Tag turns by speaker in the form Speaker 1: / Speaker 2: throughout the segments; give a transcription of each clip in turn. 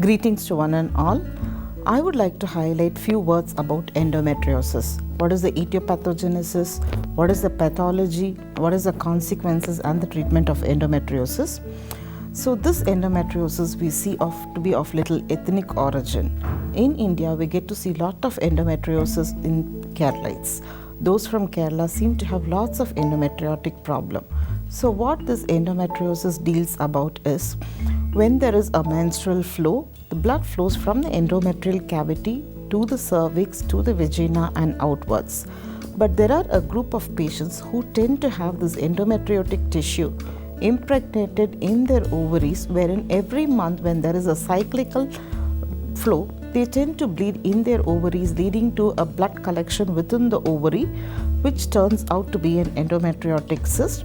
Speaker 1: Greetings to one and all. I would like to highlight few words about endometriosis. What is the etiopathogenesis? What is the pathology? What is the consequences and the treatment of endometriosis? So this endometriosis we see to be of little ethnic origin. In India, we get to see lot of endometriosis in Keralites. Those from Kerala seem to have lots of endometriotic problem. So what this endometriosis deals about is when there is a menstrual flow, the blood flows from the endometrial cavity to the cervix, to the vagina and outwards. But there are a group of patients who tend to have this endometriotic tissue impregnated in their ovaries, wherein every month when there is a cyclical flow, they tend to bleed in their ovaries, leading to a blood collection within the ovary, which turns out to be an endometriotic cyst.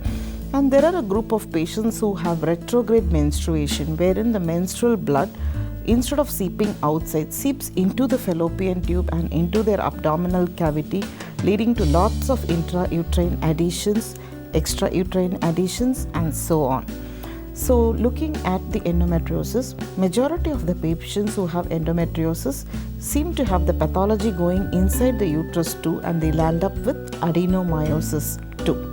Speaker 1: And there are a group of patients who have retrograde menstruation, wherein the menstrual blood, instead of seeping outside, seeps into the fallopian tube and into their abdominal cavity, leading to lots of intrauterine adhesions, extrauterine adhesions, and so on. So looking at the endometriosis, majority of the patients who have endometriosis seem to have the pathology going inside the uterus too, and they land up with adenomyosis too.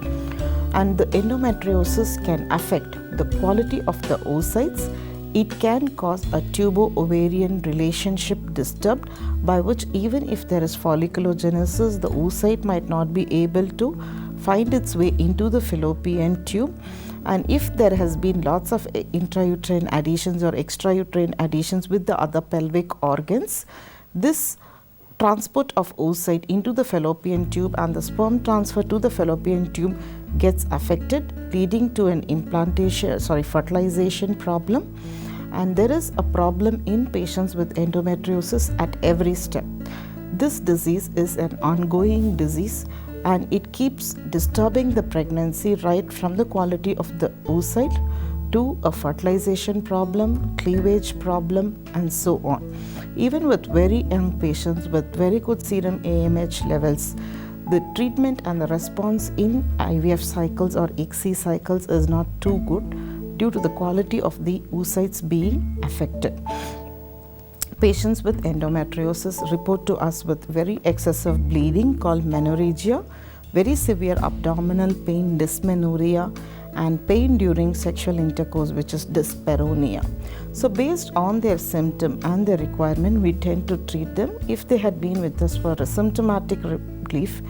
Speaker 1: And the endometriosis can affect the quality of the oocytes. It can cause a tubo-ovarian relationship disturbed, by which even if there is folliculogenesis, the oocyte might not be able to find its way into the fallopian tube. And if there has been lots of intrauterine adhesions or extrauterine adhesions with the other pelvic organs, this transport of oocyte into the fallopian tube and the sperm transfer to the fallopian tube gets affected, leading to an fertilization problem. And there is a problem in patients with endometriosis at every step. This disease is an ongoing disease, and it keeps disturbing the pregnancy right from the quality of the oocyte to a fertilization problem, cleavage problem, and so on. Even with very young patients with very good serum AMH levels, the treatment and the response in IVF cycles or ICSI cycles is not too good due to the quality of the oocytes being affected. Patients with endometriosis report to us with very excessive bleeding called menorrhagia, very severe abdominal pain, dysmenorrhea, and pain during sexual intercourse, which is dyspareunia. So based on their symptom and their requirement, we tend to treat them. If they had been with us for a symptomatic relief,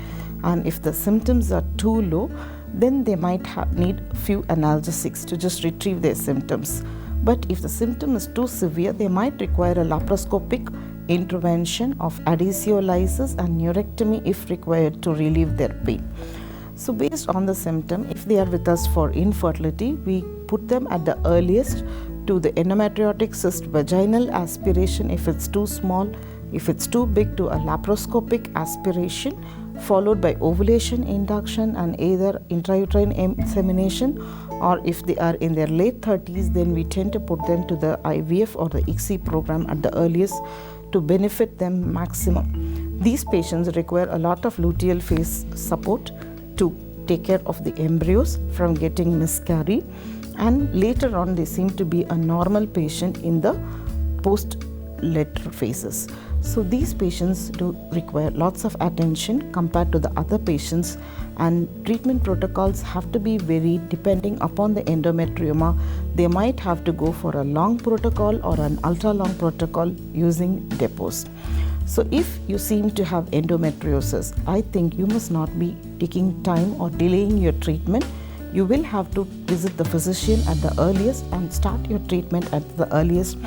Speaker 1: and if the symptoms are too low, then they might need few analgesics to just retrieve their symptoms. But if the symptom is too severe, they might require a laparoscopic intervention of adhesiolysis and neurectomy if required to relieve their pain. So based on the symptom, if they are with us for infertility, we put them at the earliest to the endometriotic cyst vaginal aspiration if it's too small, if it's too big to a laparoscopic aspiration, followed by ovulation induction and either intrauterine insemination, or if they are in their late 30s, then we tend to put them to the IVF or the ICSI program at the earliest to benefit them maximum. These patients require a lot of luteal phase support to take care of the embryos from getting miscarried, and later on they seem to be a normal patient in the post-later phases. So these patients do require lots of attention compared to the other patients, and treatment protocols have to be varied depending upon the endometrioma. They might have to go for a long protocol or an ultra long protocol using depots. So if you seem to have endometriosis, I think you must not be taking time or delaying your treatment. You will have to visit the physician at the earliest and start your treatment at the earliest.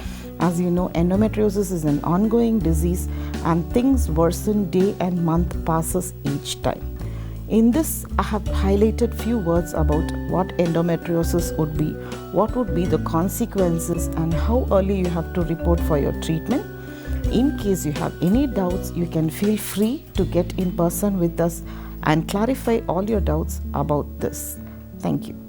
Speaker 1: As you know, endometriosis is an ongoing disease and things worsen day and month passes each time. In this, I have highlighted few words about what endometriosis would be, what would be the consequences, and how early you have to report for your treatment. In case you have any doubts, you can feel free to get in person with us and clarify all your doubts about this. Thank you.